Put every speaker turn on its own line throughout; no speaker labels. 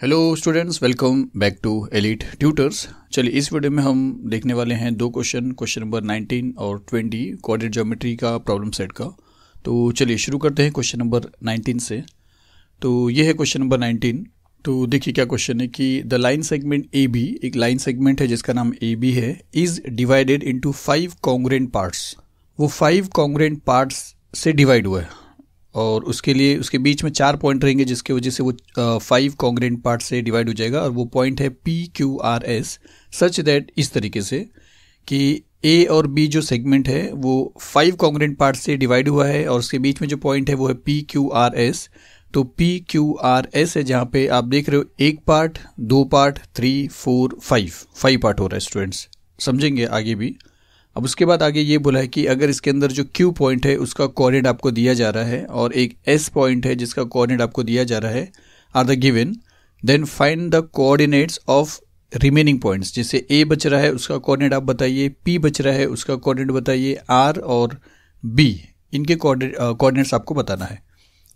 Hello students, welcome back to elite tutors. चलिए इस video में हम देखने वाले हैं दो क्वेश्चन नंबर 19 और 20 कोऑर्डिनेट ज्योमेट्री का प्रॉब्लम सेट का। तो चलिए शुरू करते हैं क्वेश्चन नंबर 19 से। तो ये है क्वेश्चन नंबर 19। तो देखिए क्या क्वेश्चन है कि the line segment A B, एक लाइन सेगमेंट है जिसका नाम ए बी है, is divided into 5 congruent parts. वो 5 कॉन्ग्रुएंट पार्ट्स से डिवाइड हुआ है और उसके लिए उसके बीच में 4 पॉइंट रहेंगे जिसकी वजह से वो 5 कॉन्ग्रुएंट पार्ट से डिवाइड हो जाएगा। और वो पॉइंट है P Q R S, such that, इस तरीके से कि ए और बी जो सेगमेंट है वो 5 कॉन्ग्रुएंट पार्ट से डिवाइड हुआ है और उसके बीच में जो पॉइंट है वो है पी क्यू आर एस। तो पी क्यू आर एस है जहाँ पे आप देख रहे हो एक पार्ट, 2 पार्ट, 3, 4, 5 पार्ट हो रहा है स्टूडेंट्स, समझेंगे आगे भी। अब उसके बाद आगे ये बोला है कि अगर इसके अंदर जो Q पॉइंट है उसका कोऑर्डिनेट आपको दिया जा रहा है और एक S पॉइंट है जिसका कोऑर्डिनेट आपको दिया जा रहा है, are the given, then find the coordinates of remaining points. जैसे A बच रहा है उसका कोऑर्डिनेट आप बताइए, P बच रहा है उसका कोऑर्डिनेट बताइए, R और B इनके कोऑर्डिनेट्स आपको बताना है।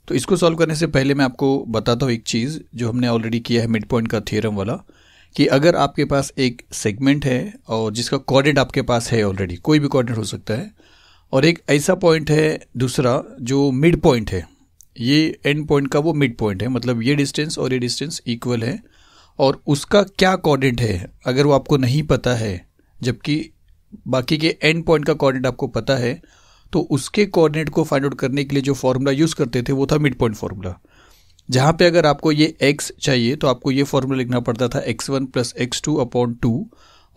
तो इसको सॉल्व करने से पहले मैं आपको बताता हूँ एक चीज़ जो हमने ऑलरेडी किया है मिड पॉइंट का थ्योरम वाला, कि अगर आपके पास एक सेगमेंट है और जिसका कोऑर्डिनेट आपके पास है ऑलरेडी, कोई भी कोऑर्डिनेट हो सकता है, और एक ऐसा पॉइंट है दूसरा जो मिड पॉइंट है, ये एंड पॉइंट का वो मिड पॉइंट है, मतलब ये डिस्टेंस और ये डिस्टेंस इक्वल है, और उसका क्या कोऑर्डिनेट है अगर वो आपको नहीं पता है, जबकि बाकी के एंड पॉइंट का कोऑर्डिनेट आपको पता है, तो उसके कोऑर्डिनेट को फाइंड आउट करने के लिए जो फॉर्मूला यूज़ करते थे वो था मिड पॉइंट फॉर्मूला। जहाँ पे अगर आपको ये x चाहिए तो आपको ये फॉर्मूला लिखना पड़ता था x1 प्लस x2 अपॉन 2,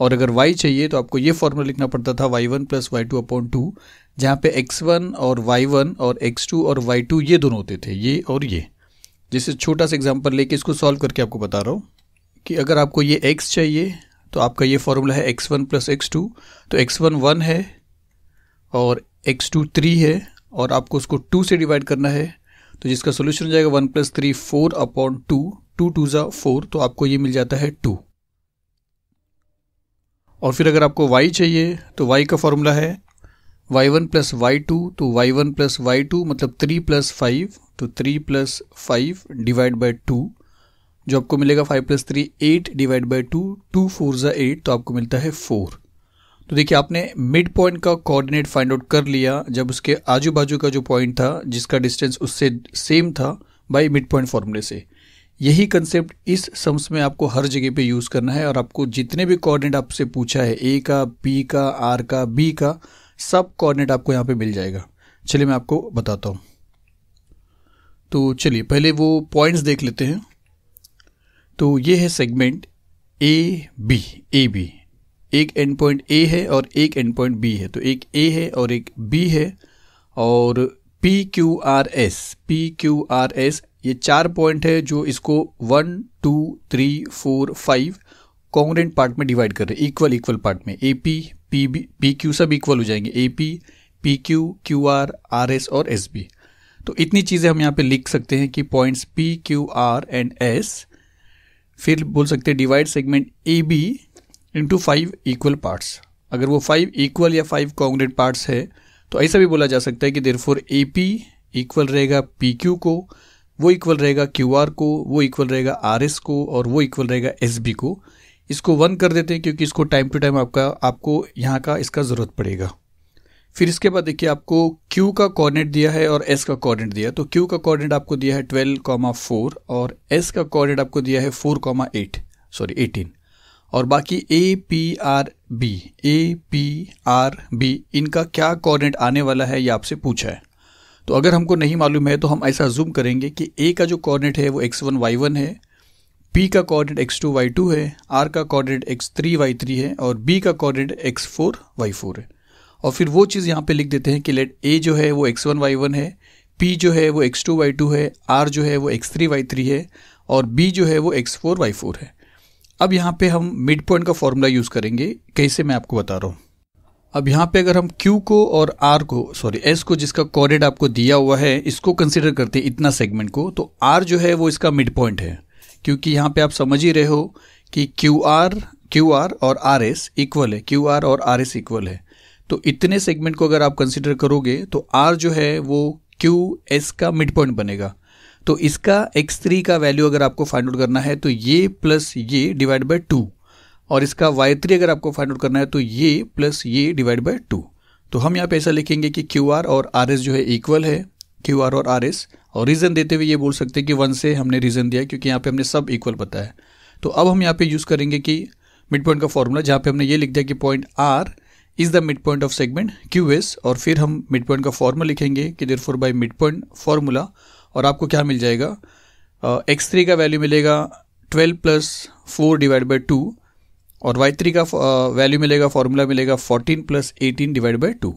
और अगर y चाहिए तो आपको ये फॉर्मूला लिखना पड़ता था y1 प्लस y2 अपॉन 2, जहाँ पे x1 और y1 और x2 और y2 ये दोनों होते थे, ये और ये। जैसे छोटा सा एग्जांपल लेके इसको सॉल्व करके आपको बता रहा हूँ कि अगर आपको ये x चाहिए तो आपका ये फॉर्मूला है x1 प्लस x2, तो x1 1 है और x2 3 है और आपको उसको 2 से डिवाइड करना है, तो जिसका सोल्यूशन हो जाएगा 1 प्लस 3 4 अपॉन 2, 2 2 ज़ा 4, तो आपको ये मिल जाता है 2। और फिर अगर आपको y चाहिए तो y का फॉर्मूला है y1 प्लस y2, तो y1 प्लस y2 मतलब 3 प्लस 5, तो 3 प्लस 5 डिवाइड बाई 2, जो आपको मिलेगा 5 प्लस 3 8 डिवाइड बाई 2, 2 4 ज़ा 8, तो आपको मिलता है 4। तो देखिए आपने मिड पॉइंट का कोऑर्डिनेट फाइंड आउट कर लिया जब उसके आजू बाजू का जो पॉइंट था जिसका डिस्टेंस उससे सेम था बाय मिड पॉइंट फॉर्मूले से। यही कंसेप्ट इस सम्स में आपको हर जगह पे यूज़ करना है और आपको जितने भी कोऑर्डिनेट आपसे पूछा है, A का, P का, R का, B का, सब कोऑर्डिनेट आपको यहाँ पे मिल जाएगा। चलिए मैं आपको बताता हूँ। तो चलिए पहले वो पॉइंट्स देख लेते हैं। तो ये है सेगमेंट ए बी, एक एंड पॉइंट A है और एक एंड पॉइंट B है, तो एक A है और एक B है, और PQRS ये 4 पॉइंट है जो इसको 1 2 3 4 5 कॉन्ग्रुएंट पार्ट में डिवाइड कर रहे हैं, इक्वल पार्ट में। AP PB PQ सब इक्वल हो जाएंगे, AP PQ QR RS और SB। तो इतनी चीज़ें हम यहाँ पे लिख सकते हैं कि पॉइंट्स PQR एंड S, फिर बोल सकते हैं divide segment AB into 5 equal parts. अगर वो 5 इक्वल या 5 कॉन्ग्रुएंट पार्ट्स है तो ऐसा भी बोला जा सकता है कि देयरफॉर AP इक्वल रहेगा PQ को, वो इक्वल रहेगा QR को, वो इक्वल रहेगा RS को, और वो इक्वल रहेगा SB को। इसको 1 कर देते हैं क्योंकि इसको टाइम टू टाइम आपको यहाँ का इसका ज़रूरत पड़ेगा। फिर इसके बाद देखिए आपको Q का कोऑर्डिनेट दिया है और S का कोऑर्डिनेट दिया है। तो Q का कोऑर्डिनेट आपको दिया है 12,4 और S का कोऑर्डिनेट आपको दिया है 18, और बाकी A P R B इनका क्या कोऑर्डिनेट आने वाला है ये आपसे पूछा है। तो अगर हमको नहीं मालूम है तो हम ऐसा जूम करेंगे कि A का जो कोऑर्डिनेट है वो x1 y1 है, P का कोऑर्डिनेट x2 y2 है, R का कोऑर्डिनेट x3 y3 है, और B का कोऑर्डिनेट x4 y4 है। और फिर वो चीज़ यहाँ पे लिख देते हैं कि लेट A जो है वो x1 y1 है, P जो है वो x2 y2 है, R जो है वो x3 y3 है, और B जो है वो x4 y4 है। अब यहाँ पे हम मिड पॉइंट का फॉर्मूला यूज़ करेंगे, कैसे मैं आपको बता रहा हूँ। अब यहाँ पे अगर हम Q को और S को, जिसका कोऑर्डिनेट आपको दिया हुआ है, इसको कंसीडर करते हैं इतना सेगमेंट को, तो R जो है वो इसका मिड पॉइंट है, क्योंकि यहाँ पे आप समझ ही रहे हो कि QR और RS इक्वल है, QR और RS इक्वल है। तो इतने सेगमेंट को अगर आप कंसीडर करोगे तो R जो है वो QS का मिड पॉइंट बनेगा। तो इसका x3 का वैल्यू अगर आपको फाइंड आउट करना है तो ये प्लस ये डिवाइड बाय 2, और इसका y3 अगर आपको फाइंड आउट करना है तो ये प्लस ये डिवाइड बाय 2। तो हम यहाँ पे ऐसा लिखेंगे कि QR और RS जो है इक्वल है, QR और RS, और रीज़न देते हुए ये बोल सकते हैं कि 1 से हमने रीज़न दिया क्योंकि यहाँ पे हमने सब इक्वल बताया। तो अब हम यहाँ पे यूज़ करेंगे कि मिड पॉइंट का फॉर्मूला, जहाँ पे हमने ये लिख दिया कि point R is the mid point of segment QS, और फिर हम मिड पॉइंट का फॉर्मूला लिखेंगे कि therefore by mid point formula, और आपको क्या मिल जाएगा, x3 का वैल्यू मिलेगा 12 प्लस 4 डिवाइड बाई 2, और y3 का वैल्यू मिलेगा, फॉर्मूला मिलेगा 14 प्लस 18 डिवाइड बाई 2।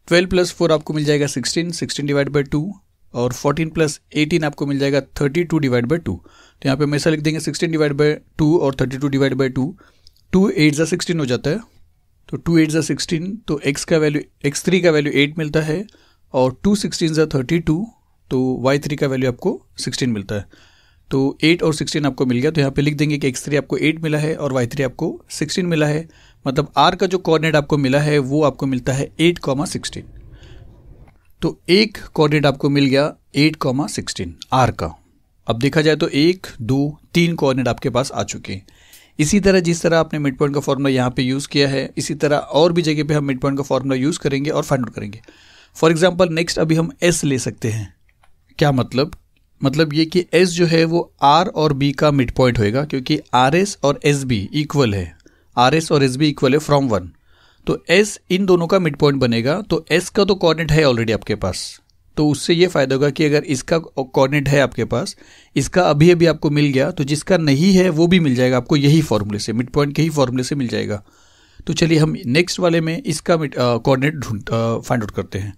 12 प्लस 4 आपको मिल जाएगा 16 डिवाइड बाई 2, और 14 प्लस 18 आपको मिल जाएगा 32 डिवाइड बाई 2। तो यहाँ पे हम ऐसा लिख देंगे 16 डिवाइड बाई 2 और 32 डिवाइड बाई 2, 2 8 जा 16 हो जाता है, तो 2 8 जा 16, तो x3 का वैल्यू 8 मिलता है, और 2 16 जा 32, तो y3 का वैल्यू आपको 16 मिलता है। तो 8 और 16 आपको मिल गया, तो यहाँ पे लिख देंगे कि x3 आपको 8 मिला है और y3 आपको 16 मिला है, मतलब r का जो कोऑर्डिनेट आपको मिला है वो आपको मिलता है 8,16। तो एक कोऑर्डिनेट आपको मिल गया 8,16 r का। अब देखा जाए तो 1 2 3 कोऑर्डिनेट आपके पास आ चुके हैं। इसी तरह जिस तरह आपने मिड पॉइंट का फॉर्मूला यहाँ पे यूज़ किया है, इसी तरह और भी जगह पे हम मिड पॉइंट का फॉर्मूला यूज़ करेंगे और फाइंड आउट करेंगे। फॉर एग्जांपल नेक्स्ट अभी हम s ले सकते हैं। क्या मतलब ये कि s जो है वो r और b का मिड पॉइंट होएगा, क्योंकि RS और SB इक्वल है, RS और SB इक्वल है फ्रॉम 1, तो s इन दोनों का मिड पॉइंट बनेगा। तो s का तो कोऑर्डिनेट है ऑलरेडी आपके पास, तो उससे ये फ़ायदा होगा कि अगर इसका कोऑर्डिनेट है आपके पास, इसका अभी अभी आपको मिल गया, तो जिसका नहीं है वो भी मिल जाएगा आपको यही फॉर्मूले से, मिड पॉइंट के ही फॉर्मूले से मिल जाएगा। तो चलिए हम नेक्स्ट वाले में इसका कोऑर्डिनेट फाइंड आउट करते हैं।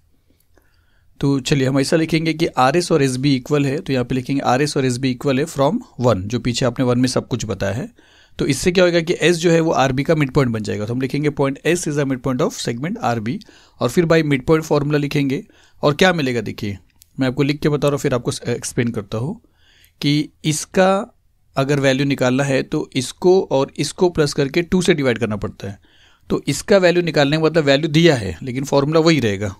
तो चलिए हम ऐसा लिखेंगे कि RS और SB इक्वल है, तो यहाँ पे लिखेंगे RS और SB इक्वल है फ्रॉम 1, जो पीछे आपने 1 में सब कुछ बताया है। तो इससे क्या होगा कि S जो है वो RB का मिड पॉइंट बन जाएगा, तो हम लिखेंगे point S is a mid point of segment RB, और फिर बाई मिड पॉइंट फॉर्मूला लिखेंगे, और क्या मिलेगा देखिए, मैं आपको लिख के बता रहा हूँ फिर आपको एक्सप्लेन करता हूँ कि इसका अगर वैल्यू निकालना है तो इसको और इसको प्लस करके 2 से डिवाइड करना पड़ता है। तो इसका वैल्यू निकालने का मतलब वैल्यू दिया है लेकिन फॉर्मूला वही रहेगा।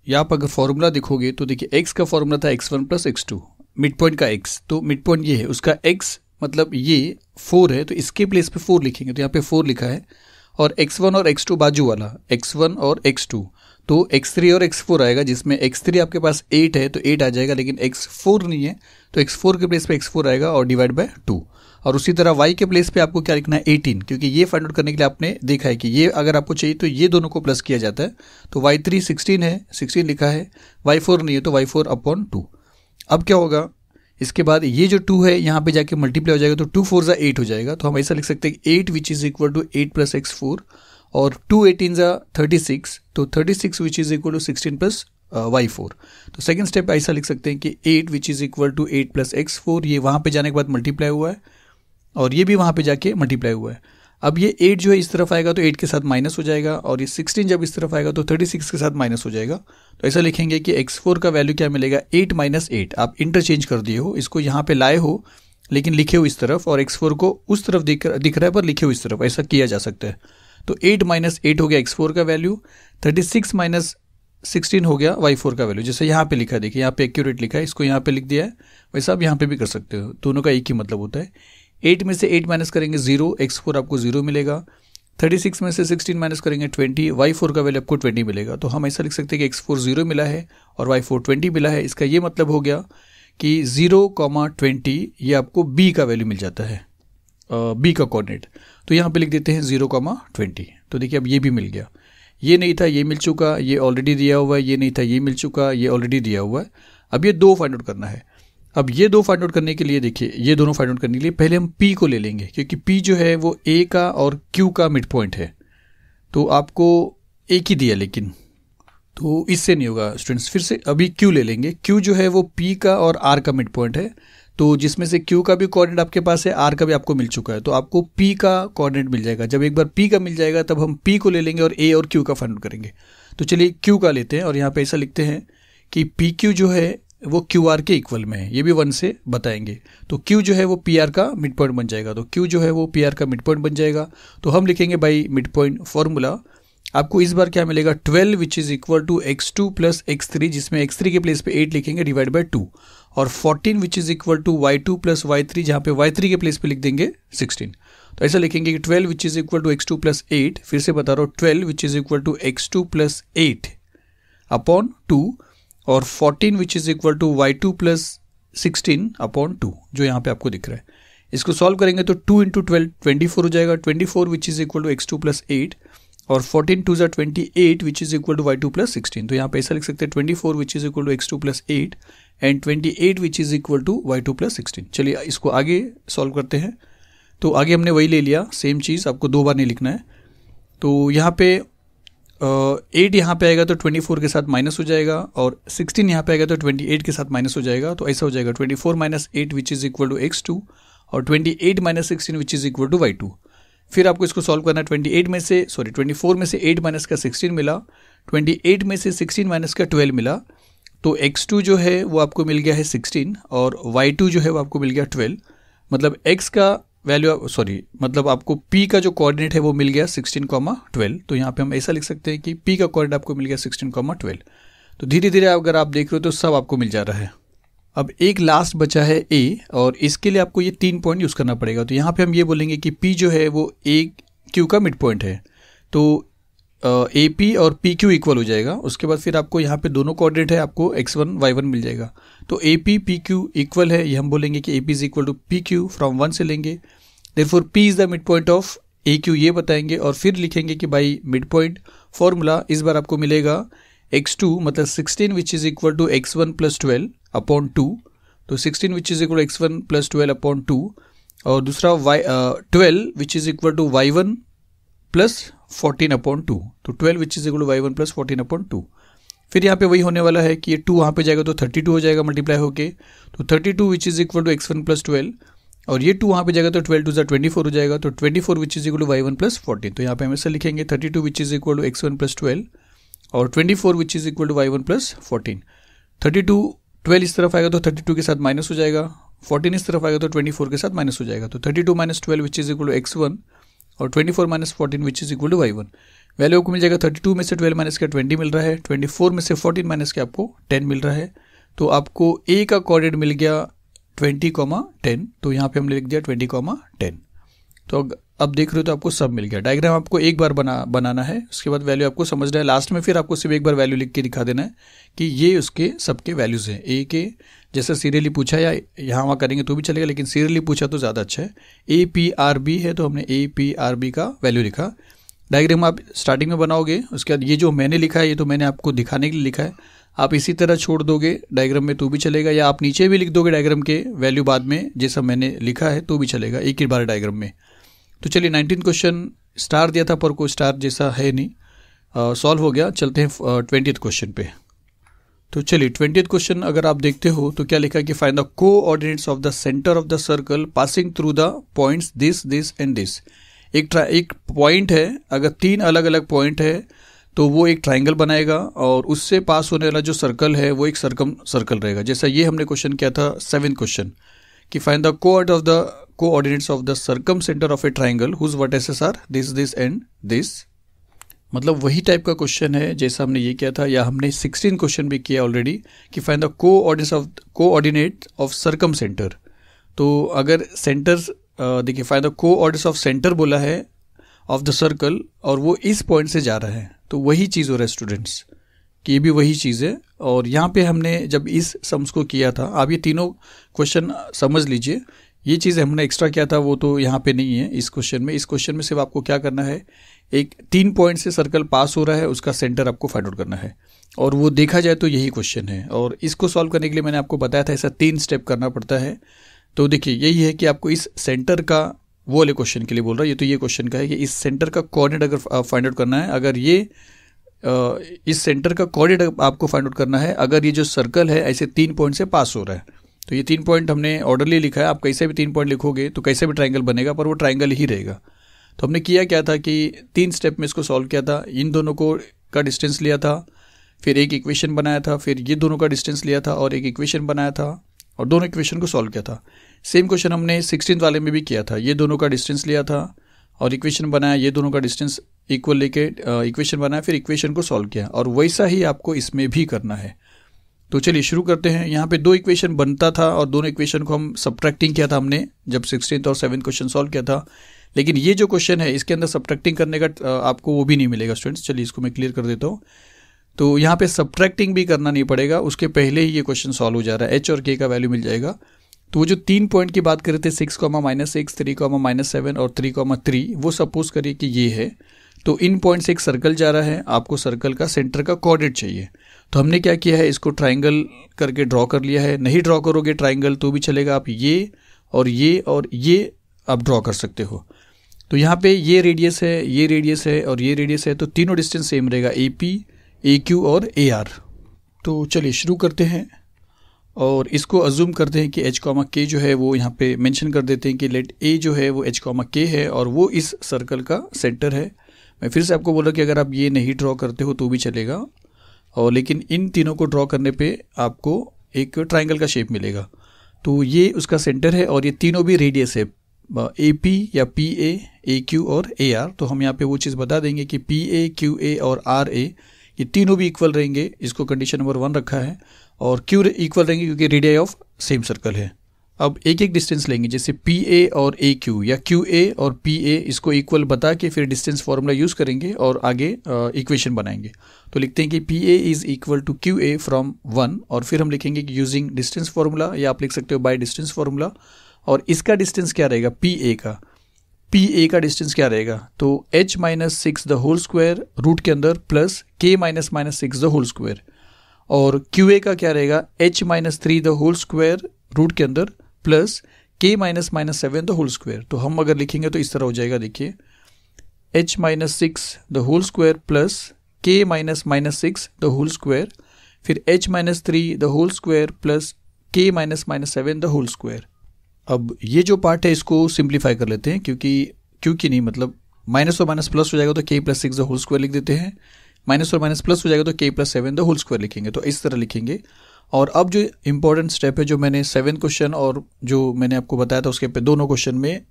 या आप अगर फॉर्मूला देखोगे तो देखिए x का फॉर्मूला था x1 plus x2, mid point का x, तो मिड पॉइंट ये है, उसका x मतलब ये 4 है, तो इसके प्लेस पे 4 लिखेंगे, तो यहाँ पे 4 लिखा है, और x1 और x2 बाजू वाला x1 और x2, तो x3 और x4 आएगा, जिसमें x3 आपके पास 8 है तो 8 आ जाएगा, लेकिन x4 नहीं है तो x4 के प्लेस पे x4 आएगा और डिवाइड बाय 2। और उसी तरह y के प्लेस पे आपको क्या लिखना है 18, क्योंकि ये फाइंड आउट करने के लिए आपने देखा है कि ये अगर आपको चाहिए तो ये दोनों को प्लस किया जाता है, तो y3 16 है, 16 लिखा है, y4 नहीं है तो y4 अपॉन 2। अब क्या होगा, इसके बाद ये जो 2 है यहाँ पे जाके मल्टीप्लाई हो जाएगा, तो 2 4 ज़ा 8 हो जाएगा, तो हम ऐसा लिख सकते हैं 8 which is equal to 8 plus x4, और 2 18 ज़ा 36, तो 36 which is equal to 16 plus y4। तो सेकंड स्टेप ऐसा लिख सकते हैं कि 8 which is equal to 8 plus x4, ये वहाँ पे जाने के बाद मल्टीप्लाई हुआ है और ये भी वहाँ पे जाके मल्टीप्लाई हुआ है। अब ये 8 जो है इस तरफ आएगा तो 8 के साथ माइनस हो जाएगा, और ये 16 जब इस तरफ आएगा तो 36 के साथ माइनस हो जाएगा। तो ऐसा लिखेंगे कि x4 का वैल्यू क्या मिलेगा 8 माइनस 8, आप इंटरचेंज कर दिए हो, इसको यहाँ पे लाए हो लेकिन लिखे हो इस तरफ, और x4 को उस तरफ दिख रहा है पर लिखे हो इस तरफ, ऐसा किया जा सकता है। तो 8 माइनस 8 हो गया x4 का वैल्यू, 36 माइनस 16 हो गया y4 का वैल्यू, जैसे यहाँ पे लिखा है, देखिए यहाँ पे एक्यूरेट लिखा है, इसको यहाँ पे लिख दिया है, वैसा आप यहाँ पे भी कर सकते हो, दोनों का एक ही मतलब होता है। 8 में से 8 माइनस करेंगे 0, x4 आपको 0 मिलेगा, 36 में से 16 माइनस करेंगे 20, y4 का वैल्यू आपको 20 मिलेगा। तो हम ऐसा लिख सकते हैं कि x4 0 मिला है और y4 20 मिला है। इसका ये मतलब हो गया कि 0,20 ये आपको b का वैल्यू मिल जाता है, b का कोऑर्डिनेट। तो यहाँ पे लिख देते हैं 0,20। तो देखिए अब ये भी मिल गया, ये नहीं था ये मिल चुका, ये ऑलरेडी दिया हुआ है, ये नहीं था ये मिल चुका, ये ऑलरेडी दिया हुआ है। अब ये 2 फाइंड आउट करना है। अब ये 2 फाइंड आउट करने के लिए देखिए, ये दोनों फाइंड आउट करने के लिए पहले हम p को ले लेंगे, क्योंकि p जो है वो a का और q का मिड पॉइंट है, तो आपको एक ही दिया लेकिन, तो इससे नहीं होगा स्टूडेंट्स। फिर से अभी q ले लेंगे, q जो है वो p का और r का मिड पॉइंट है, तो जिसमें से q का भी कोऑर्डिनेट आपके पास है, r का भी आपको मिल चुका है, तो आपको p का कोऑर्डिनेट मिल जाएगा। जब एक बार p का मिल जाएगा तब हम p को ले लेंगे और a और q का फाइंड आउट करेंगे। तो चलिए q का लेते हैं, और यहाँ पे ऐसा लिखते हैं कि pq जो है वो QR के इक्वल में है, ये भी 1 से बताएंगे। तो Q जो है वो PR का मिड पॉइंट बन जाएगा, तो Q जो है वो PR का मिड पॉइंट बन जाएगा। तो हम लिखेंगे बाई मिड पॉइंट फॉर्मूला आपको इस बार क्या मिलेगा 12 which is equal to x2 plus x3, जिसमें x3 के प्लेस पे 8 लिखेंगे डिवाइड बाय 2, और 14 which is equal to y2 plus y3, जहाँ पे y3 के प्लेस पे लिख देंगे 16। तो ऐसा लिखेंगे कि 12 which is equal to x2 plus 8, फिर से बता रहा हूँ 12 which is equal to x2 plus 8 upon 2, और 14 which is equal to y2 plus 16 upon 2, जो यहाँ पे आपको दिख रहा है। इसको सॉल्व करेंगे तो 2 इंटू 12 24 हो जाएगा, 24 which is equal to x2 plus 8, और 14 2 ज़ा 28 which is equal to y2 plus 16। तो यहाँ पे ऐसा लिख सकते हैं 24 which is equal to x2 plus 8 and 28 which is equal to y2 plus 16। चलिए इसको आगे सॉल्व करते हैं। तो आगे हमने वही ले लिया, सेम चीज़, आपको 2 बार नहीं लिखना है। तो यहाँ पे 8 यहाँ पे आएगा तो 24 के साथ माइनस हो जाएगा, और 16 यहाँ पे आएगा तो 28 के साथ माइनस हो जाएगा। तो ऐसा हो जाएगा 24 minus 8 which is equal to x2, और 28 minus 16 which is equal to y2। फिर आपको इसको सॉल्व करना है। 24 में से 8 माइनस का 16 मिला, 28 में से 16 माइनस का 12 मिला, तो x2 जो है वो आपको मिल गया है 16, और y2 जो है वो आपको मिल गया 12। मतलब x का वैल्यू मतलब आपको p का जो कोऑर्डिनेट है वो मिल गया 16,12। तो यहाँ पे हम ऐसा लिख सकते हैं कि p का कोऑर्डिनेट आपको मिल गया 16,12। तो धीरे धीरे अगर आप देख रहे हो तो सब आपको मिल जा रहा है। अब एक लास्ट बचा है a, और इसके लिए आपको ये 3 पॉइंट यूज़ करना पड़ेगा। तो यहाँ पे हम ये बोलेंगे कि p जो है वो aq का मिड पॉइंट है, तो AP और PQ इक्वल हो जाएगा। उसके बाद फिर आपको यहाँ पे दोनों कोऑर्डिनेट है, आपको x1 y1 मिल जाएगा। तो AP PQ इक्वल है, ये हम बोलेंगे कि AP is equal to PQ, from 1 से लेंगे। Therefore P is the mid point of AQ, ये बताएंगे, और फिर लिखेंगे कि बाई मिड पॉइंट फॉर्मूला इस बार आपको मिलेगा x2 मतलब 16 which is equal to x1 plus 12 upon 2। तो 16 which is equal to x1 plus 12 upon 2, और दूसरा 12 which is equal to y1 plus 14 upon 2। तो 12 which is equal to y1 plus 14 upon 2। फिर यहाँ पे वही होने वाला है कि ये 2 वहाँ पे जाएगा तो 32 हो जाएगा मल्टीप्लाई होके, तो 32 which is equal to x1 plus 12, और ये 2 वहाँ पे जाएगा तो 12 2 ज़ा 24 हो जाएगा, तो 24 which is equal to y1 plus 14। तो यहाँ पे हम ऐसा लिखेंगे 32 which is equal to x1 plus 12, और 24 which is equal to y1 plus 14। 32 12 इस तरफ आएगा तो 32 के साथ माइनस हो जाएगा, 14 इस तरफ आएगा तो 24 के साथ माइनस हो जाएगा। तो 32 minus 12 which is equal to x1, और 24 minus 14 which is equal to y1। Value को मिल जाएगा 32 में से 12 माइनस का 20 मिल रहा है, 24 में से 14 माइनस के आपको 10 मिल रहा है। तो आपको a का कोऑर्डिनेट मिल गया 20,10। तो यहाँ पे हमने लिख दिया 20,10। तो अब देख रहे हो तो आपको सब मिल गया। डायग्राम आपको एक बार बनाना है, उसके बाद वैल्यू आपको समझना है। लास्ट में फिर आपको सिर्फ एक बार वैल्यू लिख के दिखा देना है कि ये उसके सबके वैल्यूज़ हैं। ए के जैसा सीरियली पूछा या यहाँ वहाँ करेंगे तो भी चलेगा, लेकिन सीरियली पूछा तो ज़्यादा अच्छा है। APRB है तो हमने APRB का वैल्यू लिखा। डायग्राम आप स्टार्टिंग में बनाओगे, उसके बाद ये जो मैंने लिखा है ये तो मैंने आपको दिखाने के लिए लिखा है, आप इसी तरह छोड़ दोगे डायग्राम में तो भी चलेगा, या आप नीचे भी लिख दोगे डायग्राम के वैल्यू बाद में जैसा मैंने लिखा है तो भी चलेगा एक ही बार डायग्राम में। तो चलिए 19 क्वेश्चन स्टार दिया था पर कोई स्टार जैसा है नहीं, सॉल्व हो गया। चलते हैं 20th क्वेश्चन पे। तो चलिए 20th क्वेश्चन अगर आप देखते हो तो क्या लिखा है कि find the coordinates of the centre of the circle passing through the points this this and this. एक पॉइंट है, अगर 3 अलग अलग पॉइंट है तो वो एक ट्राइंगल बनाएगा, और उससे पास होने वाला जो सर्कल है वो एक सर्कल रहेगा। जैसा ये हमने क्वेश्चन किया था 7th क्वेश्चन कि find the coordinates of the circumcentre of a triangle whose vertices are this this and this. मतलब वही टाइप का क्वेश्चन है जैसा हमने ये किया था, या हमने 16 क्वेश्चन भी किया ऑलरेडी कि find the coordinate of circum centre. तो अगर सेंटर देखिए find the coordinates of centre बोला है ऑफ द सर्कल, और वो इस पॉइंट से जा रहा है, तो वही चीज़ हो रहा है स्टूडेंट्स कि ये भी वही चीज़ है। और यहाँ पे हमने जब इस सम्स को किया था, आप ये तीनों क्वेश्चन समझ लीजिए, ये चीज़ हमने एक्स्ट्रा किया था वो तो यहाँ पे नहीं है इस क्वेश्चन में। इस क्वेश्चन में सिर्फ आपको क्या करना है, एक 3 पॉइंट से सर्कल पास हो रहा है उसका सेंटर आपको फाइंड आउट करना है, और वो देखा जाए तो यही क्वेश्चन है। और इसको सॉल्व करने के लिए मैंने आपको बताया था ऐसा 3 स्टेप करना पड़ता है। तो देखिए यही है कि आपको इस सेंटर का, वो वाले क्वेश्चन के लिए बोल रहा है, ये तो ये क्वेश्चन का है कि इस सेंटर का कोऑर्डिनेट अगर फाइंड आउट करना है, अगर ये इस सेंटर का कोऑर्डिनेट आपको फाइंड आउट करना है अगर ये जो सर्कल है ऐसे 3 पॉइंट से पास हो रहा है। तो ये 3 पॉइंट हमने ऑर्डरली लिखा है, आप कैसे भी 3 पॉइंट लिखोगे तो कैसे भी ट्राइंगल बनेगा, पर वो ट्राइंगल ही रहेगा। तो हमने किया क्या था कि 3 स्टेप में इसको सॉल्व किया था। इन दोनों को का डिस्टेंस लिया था, फिर एक इक्वेशन बनाया था, फिर ये दोनों का डिस्टेंस लिया था और एक इक्वेशन बनाया था, और दोनों इक्वेशन को सॉल्व किया था। सेम क्वेश्चन हमने 16th वाले में भी किया था, ये दोनों का डिस्टेंस लिया था और इक्वेशन बनाया, ये दोनों का डिस्टेंस इक्वल लेके इक्वेशन बनाया, फिर इक्वेशन को सॉल्व किया, और वैसा ही आपको इसमें भी करना है। तो चलिए शुरू करते हैं। यहाँ पे 2 इक्वेशन बनता था और दोनों इक्वेशन को हम सब्ट्रैक्टिंग किया था हमने जब 16th और 7th क्वेश्चन सॉल्व किया था। लेकिन ये जो क्वेश्चन है इसके अंदर सब्ट्रैक्टिंग करने का आपको वो भी नहीं मिलेगा स्टूडेंट्स। चलिए इसको मैं क्लियर कर देता हूँ। तो यहाँ पे सब्ट्रैक्टिंग भी करना नहीं पड़ेगा, उसके पहले ही ये क्वेश्चन सॉल्व हो जा रहा है। एच और के का वैल्यू मिल जाएगा। तो वो जो 3 पॉइंट की बात कर रहे थे 6, -6, 3, -7 और 3, वो सपोज करिए कि ये है। तो इन पॉइंट से एक सर्कल जा रहा है, आपको सर्कल का सेंटर का कोऑर्डिनेट चाहिए। तो हमने क्या किया है, इसको ट्राइंगल करके ड्रॉ कर लिया है। नहीं ड्रॉ करोगे ट्राइंगल तो भी चलेगा, आप ये और ये आप ड्रॉ कर सकते हो। तो यहाँ पे ये रेडियस है, ये रेडियस है और ये रेडियस है, तो तीनों डिस्टेंस सेम रहेगा, AP, AQ और AR। तो चलिए शुरू करते हैं और इसको अज्यूम करते हैं कि H, K जो है वो यहाँ पे मेंशन कर देते हैं कि लेट A जो है वो H, K है और वो इस सर्कल का सेंटर है। मैं फिर से आपको बोल रहा कि अगर आप ये नहीं ड्रॉ करते हो तो भी चलेगा, और लेकिन इन तीनों को ड्रॉ करने पे आपको एक ट्राइंगल का शेप मिलेगा। तो ये उसका सेंटर है और ये तीनों भी रेडियस है, AP या PA, AQ और AR। तो हम यहाँ पे वो चीज़ बता देंगे कि PA, QA और RA ये तीनों भी इक्वल रहेंगे। इसको कंडीशन नंबर 1 रखा है, और Q इक्वल रहेंगे क्योंकि रेडियाई ऑफ सेम सर्कल है। अब एक एक डिस्टेंस लेंगे, जैसे PA और AQ या QA और PA, इसको इक्वल बता के फिर डिस्टेंस फार्मूला यूज़ करेंगे और आगे इक्वेशन बनाएंगे। तो लिखते हैं कि PA is equal to QA from 1, और फिर हम लिखेंगे कि यूजिंग डिस्टेंस फार्मूला, या आप लिख सकते हो बाय डिस्टेंस फार्मूला। और इसका डिस्टेंस क्या रहेगा, PA का डिस्टेंस क्या रहेगा, तो H - 6 the whole square root के अंदर plus K - 6 the whole square, और QA का क्या रहेगा, H - 3 the whole square root के अंदर plus K - 7 the whole square. तो हम अगर लिखेंगे तो इस तरह हो जाएगा, देखिए H - 6 the whole square plus K - 6 the whole square, फिर H - 3 the whole square plus K - 7 the whole square. अब ये जो पार्ट है इसको सिंप्लीफाई कर लेते हैं, क्योंकि नहीं मतलब माइनस और माइनस प्लस हो जाएगा तो K + 6 द होल स्क्वायर लिख देते हैं, माइनस और माइनस प्लस हो जाएगा तो K + 7 द होल स्क्वायर लिखेंगे। तो इस तरह लिखेंगे। और अब जो इंपॉर्टेंट स्टेप है, जो मैंने 7 क्वेश्चन और जो मैंने आपको बताया था उसके पे दोनों क्वेश्चन में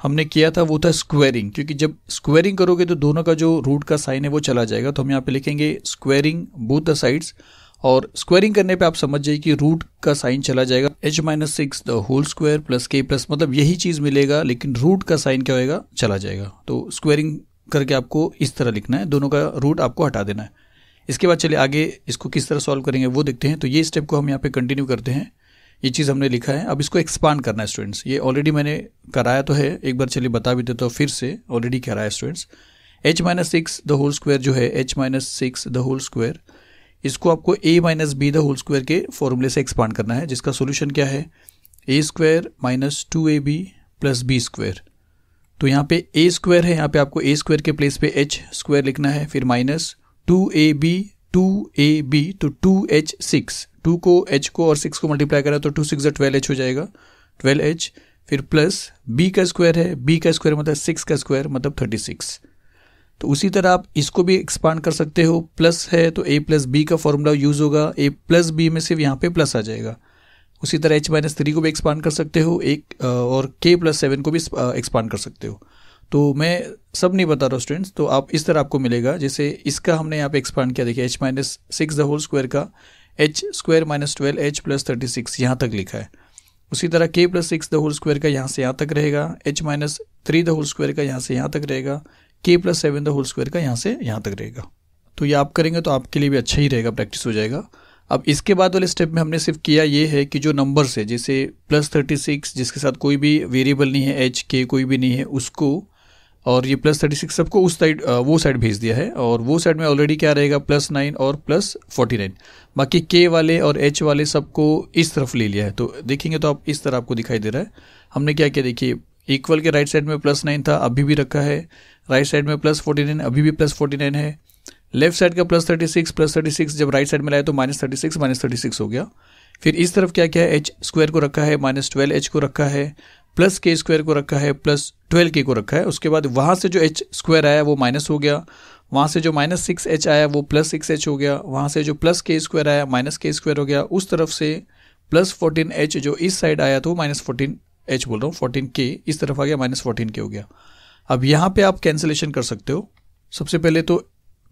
हमने किया था, वो था स्क्वायरिंग। क्योंकि जब स्क्वायरिंग करोगे तो दोनों का जो रूट का साइन है वो चला जाएगा। तो हम यहाँ पे लिखेंगे स्क्वायरिंग बोथ द साइड्स, और स्क्वायरिंग करने पे आप समझ जाइए कि रूट का साइन चला जाएगा, H - 6 the whole square plus K plus, मतलब यही चीज़ मिलेगा लेकिन रूट का साइन क्या होएगा, चला जाएगा। तो स्क्वायरिंग करके आपको इस तरह लिखना है, दोनों का रूट आपको हटा देना है। इसके बाद चलिए आगे इसको किस तरह सॉल्व करेंगे वो देखते हैं। तो ये स्टेप को हम यहाँ पे कंटिन्यू करते हैं। ये चीज़ हमने लिखा है, अब इसको एक्सपांड करना है स्टूडेंट्स। ये ऑलरेडी मैंने कराया तो है, एक बार चलिए बता भी देता हूँ फिर से, ऑलरेडी कराया students. H - 6 the whole square जो है, H - 6 द होल स्क्वायर, इसको आपको A - B the whole square के फॉर्मूले से एक्सपांड करना है, जिसका सोल्यूशन क्या है, A² - 2AB + B स्क्वायर। तो यहाँ पे A स्क्वायर है, यहाँ पे आपको A स्क्वायर के प्लेस पे H स्क्वायर लिखना है, फिर माइनस 2AB तो 2H6, 2 को H को और 6 को मल्टीप्लाई करा तो 2 6 12H हो जाएगा, 12H, फिर प्लस B का स्क्वायर है, B का स्क्वायर मतलब 6 का स्क्वायर मतलब 36। तो उसी तरह आप इसको भी एक्सपांड कर सकते हो, प्लस है तो A + B का फॉर्मूला यूज़ होगा, A + B में सिर्फ यहाँ पे प्लस आ जाएगा। उसी तरह H - 3 को भी एक्सपांड कर सकते हो एक, और K + 7 को भी एक्सपांड कर सकते हो। तो मैं सब नहीं बता रहा स्टूडेंट्स, तो आप इस तरह आपको मिलेगा। जैसे इसका हमने यहाँ पे एक्सपांड किया, देखिए H - 6 द होल स्क्वायर का H² - 12H + 36 यहाँ तक लिखा है। उसी तरह K + 6 द होल स्क्वायर का यहाँ से यहाँ तक रहेगा, H - 3 द होल स्क्वायर का यहाँ से यहाँ तक रहेगा, K + 7 द होल स्क्वायर का यहाँ से यहाँ तक रहेगा। तो ये आप करेंगे तो आपके लिए भी अच्छा ही रहेगा, प्रैक्टिस हो जाएगा। अब इसके बाद वाले स्टेप में हमने सिर्फ किया ये है कि जो नंबर्स है, जैसे +36 जिसके साथ कोई भी वेरिएबल नहीं है, H K कोई भी नहीं है उसको, और ये +36 सबको उस साइड वो साइड भेज दिया है, और वो साइड में ऑलरेडी क्या रहेगा +9 और +49। बाकी K वाले और H वाले सबको इस तरफ ले लिया है। तो देखेंगे तो आप इस तरह आपको दिखाई दे रहा है। हमने क्या किया, देखिए इक्वल के राइट साइड में +9 था, अभी भी रखा है, राइट साइड में +49 अभी भी +49 है, लेफ्ट साइड का +36 जब राइट साइड में लाया तो -36 हो गया। फिर इस तरफ क्या क्या है, H² को रखा है, -12H को रखा है, प्लस K² को रखा है, +12K को रखा है। उसके बाद वहाँ से जो H² आया वो माइनस हो गया, वहाँ से जो -6H आया वो +6H हो गया, वहाँ से जो +K² आया -K² हो गया, उस तरफ से +14H जो इस साइड आया तो -14H बोल रहा हूँ, 14K इस तरफ आ गया, -14K हो गया। अब यहाँ पे आप कैंसिलेशन कर सकते हो, सबसे पहले तो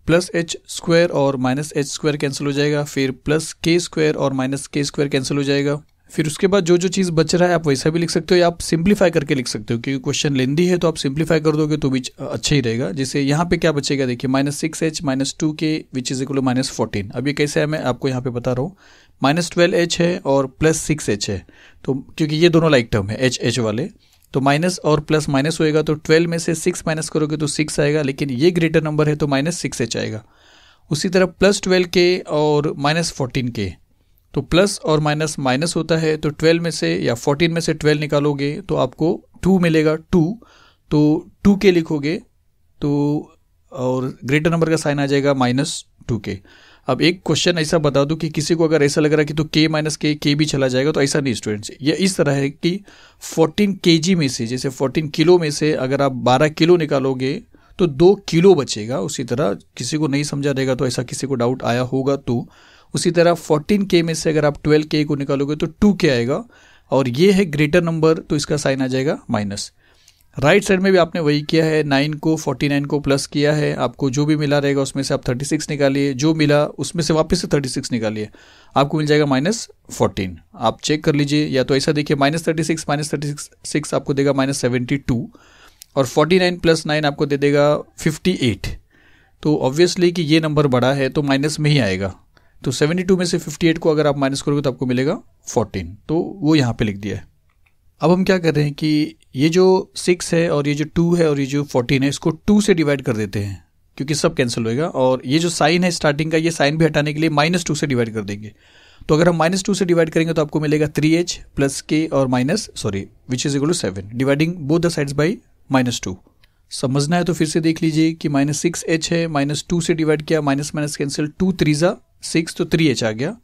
प्लस एच स्क्वायर और माइनस एच स्क्वायर कैंसिल हो जाएगा, फिर प्लस के स्क्वायर और माइनस के स्क्वायर कैंसिल हो जाएगा। फिर उसके बाद जो जो चीज़ बच रहा है आप वैसा भी लिख सकते हो या आप सिंप्लीफाई करके लिख सकते हो, क्योंकि क्वेश्चन लेंदी है तो आप सिंप्लीफाई कर दोगे तो भी अच्छा ही रहेगा। जैसे यहाँ पे क्या बचेगा, देखिए -6h - 2k which is equal to -14। अब ये कैसे है मैं आपको यहाँ पे बता रहा हूँ। -12h है और +6h है, तो क्योंकि ये दोनों लाइक टर्म है एच वाले, तो माइनस और प्लस माइनस होएगा तो 12 में से 6 माइनस करोगे तो 6 आएगा, लेकिन ये ग्रेटर नंबर है तो -6h आएगा। उसी तरह +12k और -14k, तो प्लस और माइनस माइनस होता है, तो 12 में से या 14 में से 12 निकालोगे तो आपको 2 मिलेगा 2, तो 2k लिखोगे तो और ग्रेटर नंबर का साइन आ जाएगा -2k। अब एक क्वेश्चन ऐसा बता दूं कि किसी को अगर ऐसा लग रहा है कि तो k माइनस के भी चला जाएगा, तो ऐसा नहीं स्टूडेंट्स। ये इस तरह है कि 14 kg में से, जैसे 14 किलो में से अगर आप 12 किलो निकालोगे तो 2 किलो बचेगा। उसी तरह किसी को नहीं समझा रहेगा तो ऐसा किसी को डाउट आया होगा तो उसी तरह 14k में से अगर आप 12k को निकालोगे तो 2k आएगा, और ये है ग्रेटर नंबर तो इसका साइन आ जाएगा माइनस। राइट साइड में भी आपने वही किया है, 9 को 49 को प्लस किया है, आपको जो भी मिला रहेगा उसमें से आप 36 निकालिए, जो मिला उसमें से वापस से 36 निकालिए, आपको मिल जाएगा -14। आप चेक कर लीजिए, या तो ऐसा देखिए -36 आपको देगा -72, और 49 + 9 आपको दे देगा 58। तो ऑब्वियसली कि ये नंबर बड़ा है तो माइनस में ही आएगा, तो 72 में से 58 को अगर आप माइनस करोगे तो आपको मिलेगा 14, तो वो यहाँ पे लिख दिया है। अब हम क्या कर रहे हैं कि ये जो 6 है और ये जो 2 है और ये जो 14 है, इसको 2 से डिवाइड कर देते हैं क्योंकि सब कैंसिल होएगा, और ये जो साइन है स्टार्टिंग का, ये साइन भी हटाने के लिए -2 से डिवाइड कर देंगे। तो अगर हम -2 से डिवाइड करेंगे तो आपको मिलेगा 3h + k और which is equal to 7, dividing both the sides by -2। समझना है तो फिर से देख लीजिए कि -6h है, -2 से डिवाइड किया, माइनस माइनस कैंसिल, 2 3 ज़ा 6 तो 3h आ गया।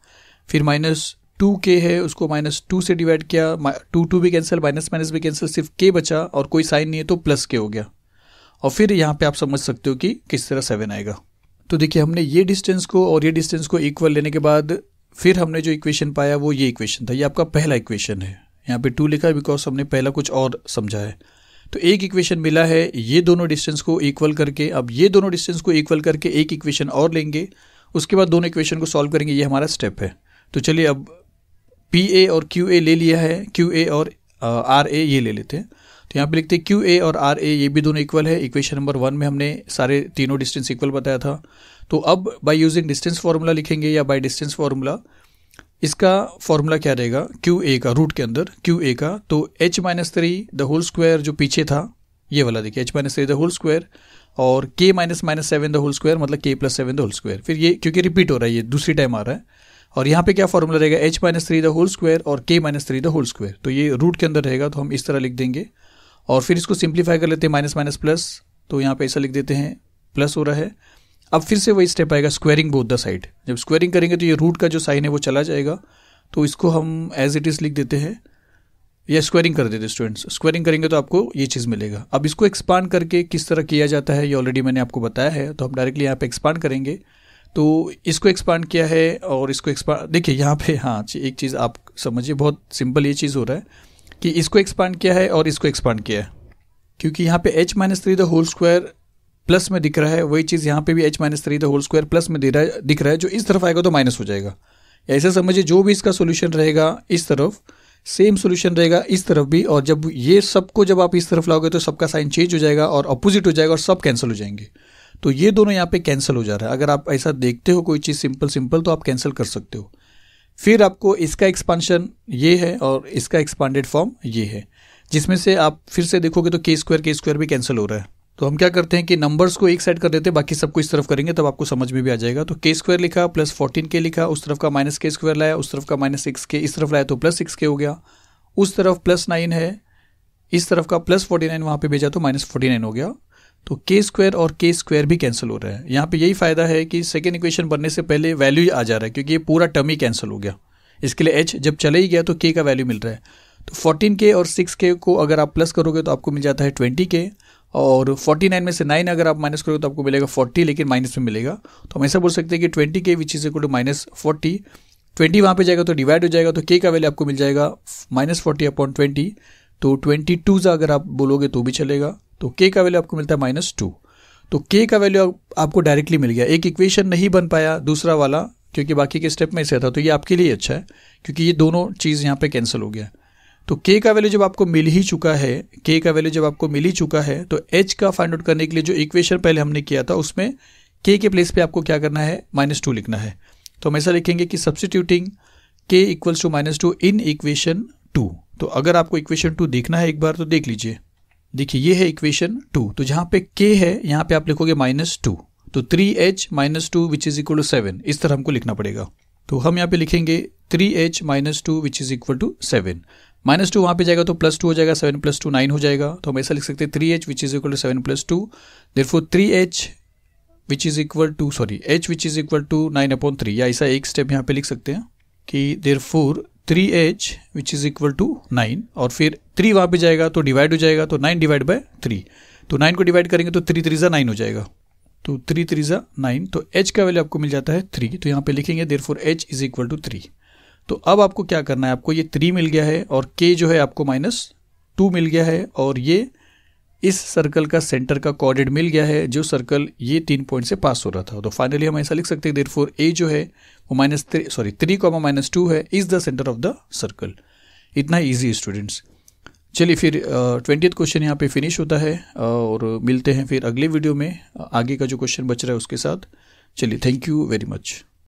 फिर -2k है, उसको -2 से डिवाइड किया, 2 भी कैंसिल, माइनस माइनस भी कैंसिल, सिर्फ k बचा और कोई साइन नहीं है तो +k हो गया। और फिर यहाँ पे आप समझ सकते हो कि किस तरह 7 आएगा। तो देखिए हमने ये डिस्टेंस को और ये डिस्टेंस को इक्वल लेने के बाद फिर हमने जो इक्वेशन पाया वो ये इक्वेशन था, ये आपका पहला इक्वेशन है। यहाँ पे 2 लिखा है बिकॉज हमने पहला कुछ और समझा है। तो एक इक्वेशन मिला है, ये दोनों डिस्टेंस को इक्वल करके, अब ये दोनों डिस्टेंस को इक्वल करके एक इक्वेशन और लेंगे, उसके बाद दोनों इक्वेशन को सॉल्व करेंगे, ये हमारा स्टेप है। तो चलिए अब PA और QA ले लिया है, QA और RA ये ले लेते हैं। तो यहाँ पे लिखते हैं QA और RA ये भी दोनों इक्वल है। इक्वेशन नंबर 1 में हमने सारे तीनों डिस्टेंस इक्वल बताया था। तो अब बाय यूजिंग डिस्टेंस फार्मूला लिखेंगे या बाय डिस्टेंस फार्मूला। इसका फॉर्मूला क्या रहेगा, QA का, रूट के अंदर QA का, तो h - 3 द होल स्क्वायर जो पीछे था ये वाला देखिए, h - 3 द होल स्क्वायर, और k - 7 द होल स्क्वायर, मतलब k + 7 द होल स्क्वायर। फिर ये क्योंकि रिपीट हो रहा है, ये दूसरी टाइम आ रहा है, और यहाँ पे क्या फॉर्मूला रहेगा, h - 3 द होल स्क्वायर और k - 3 द होल स्क्वायर। तो ये रूट के अंदर रहेगा, तो हम इस तरह लिख देंगे, और फिर इसको सिंप्लीफाई कर लेते हैं, माइनस माइनस प्लस, तो यहाँ पे ऐसा लिख देते हैं, प्लस हो रहा है। अब फिर से वही स्टेप आएगा, स्क्वायरिंग बोथ द साइड। जब स्क्वायरिंग करेंगे तो ये रूट का जो साइन है वो चला जाएगा, तो इसको हम एज इट इज़ लिख देते हैं, या स्क्वायरिंग कर देते हैं स्टूडेंट्स। स्क्वायरिंग करेंगे तो आपको ये चीज़ मिलेगा। अब इसको एक्सपांड करके किस तरह किया जाता है ये ऑलरेडी मैंने आपको बताया है, तो हम डायरेक्टली यहाँ पे एक्सपांड करेंगे। तो इसको एक्सपांड किया है और इसको एक्सपांड, देखिए यहाँ पे हाँ एक चीज़ आप समझिए, बहुत सिंपल ये चीज़ हो रहा है कि इसको एक्सपांड किया है और इसको एक्सपांड किया है, क्योंकि यहाँ पे h - 3 the whole square plus में दिख रहा है, वही चीज़ यहाँ पे भी h - 3 the whole square plus में दिख रहा है, जो इस तरफ आएगा तो माइनस हो जाएगा। ऐसा समझिए, जो भी इसका सोल्यूशन रहेगा इस तरफ, सेम सोल्यूशन रहेगा इस तरफ भी, और जब ये सबको जब आप इस तरफ लाओगे तो सबका साइन चेंज हो जाएगा और अपोजिट हो जाएगा और सब कैंसिल हो जाएंगे। तो ये दोनों यहाँ पे कैंसिल हो जा रहा है। अगर आप ऐसा देखते हो कोई चीज़ सिंपल तो आप कैंसिल कर सकते हो। फिर आपको इसका एक्सपांशन ये है और इसका एक्सपांडेड फॉर्म ये है, जिसमें से आप फिर से देखोगे तो k स्क्वायर भी कैंसिल हो रहा है। तो हम क्या करते हैं कि नंबर्स को एक साइड कर देते हैं, बाकी सबको इस तरफ करेंगे, तब आपको समझ में भी आ जाएगा। तो k² लिखा प्लस 14k लिखा, उस तरफ का -k² लाया, उस तरफ का -6k, इस तरफ लाया तो +6k हो गया, उस तरफ +9 है, इस तरफ का +49 वहाँ पे भेजा तो -49 हो गया। तो k² और k² भी कैंसिल हो रहा है। यहाँ पे यही फायदा है कि सेकेंड इक्वेशन बनने से पहले वैल्यू आ जा रहा है, क्योंकि ये पूरा टर्म ही कैंसिल हो गया। इसके लिए h जब चले ही गया तो k का वैल्यू मिल रहा है। तो 14k और 6k को अगर आप प्लस करोगे तो आपको मिल जाता है 20k, और 49 में से 9 अगर आप माइनस करोगे तो आपको मिलेगा 40, लेकिन माइनस में मिलेगा। तो हम ऐसा बोल सकते हैं कि 20k which is equal to -40, 20 वहाँ पे जाएगा तो डिवाइड हो जाएगा, तो k का वैल्यू आपको मिल जाएगा -40/20, तो 22 अगर आप बोलोगे तो भी चलेगा, तो k का वैल्यू आपको मिलता है -2। तो के का वैल्यू आपको डायरेक्टली मिल गया, एक इक्वेशन नहीं बन पाया दूसरा वाला क्योंकि बाकी के स्टेप में ऐसे था, तो ये आपके लिए अच्छा है क्योंकि ये दोनों चीज़ यहाँ पे कैंसिल हो गया। तो के का वैल्यू जब आपको मिल ही चुका है, के का वैल्यू जब आपको मिल ही चुका है, तो एच का फाइंड आउट करने के लिए जो इक्वेशन पहले हमने किया था उसमें के प्लेस पे आपको क्या करना है, -2 लिखना है। तो हम ऐसा लिखेंगे कि सब्सटीट्यूटिंग के इक्वल्स टू -2 इन इक्वेशन 2। तो अगर आपको इक्वेशन 2 देखना है एक बार तो देख लीजिए, देखिए ये है इक्वेशन 2, तो जहाँ पे के है यहाँ पे आप लिखोगे -2, तो 3h - 2 which is equal to 7, इस तरह हमको लिखना पड़ेगा। तो हम यहाँ पे लिखेंगे 3h - 2 which is equal to 7, -2 वहाँ पे जाएगा तो +2 हो जाएगा, 7 + 2 9 हो जाएगा। तो हम ऐसा लिख सकते हैं 3h which is equal to 7 + 2, therefore 3h which is equal to h which is equal to 9/3, या ऐसा एक स्टेप यहाँ पे लिख सकते हैं कि therefore 3h which is equal to 9, और फिर 3 वहाँ पे जाएगा तो डिवाइड हो जाएगा, तो 9 डिवाइड बाय 3, तो 9 को डिवाइड करेंगे तो 3 3 9 हो जाएगा, तो 3 3 9, तो h का वैल्यू आपको मिल जाता है 3। तो यहाँ पे लिखेंगे therefore h is equal to 3। तो अब आपको क्या करना है, आपको ये 3 मिल गया है और k जो है आपको -2 मिल गया है, और ये इस सर्कल का सेंटर का कोऑर्डिनेट मिल गया है जो सर्कल ये 3 पॉइंट से पास हो रहा था। तो फाइनली हम ऐसा लिख सकते हैं देयरफॉर a जो है वो -3, 3, -2 है, is the centre of the circle. इतना ईजी स्टूडेंट्स। चलिए फिर 20th क्वेश्चन यहाँ पे फिनिश होता है और मिलते हैं फिर अगले वीडियो में आगे का जो क्वेश्चन बच रहा है उसके साथ। चलिए, थैंक यू वेरी मच।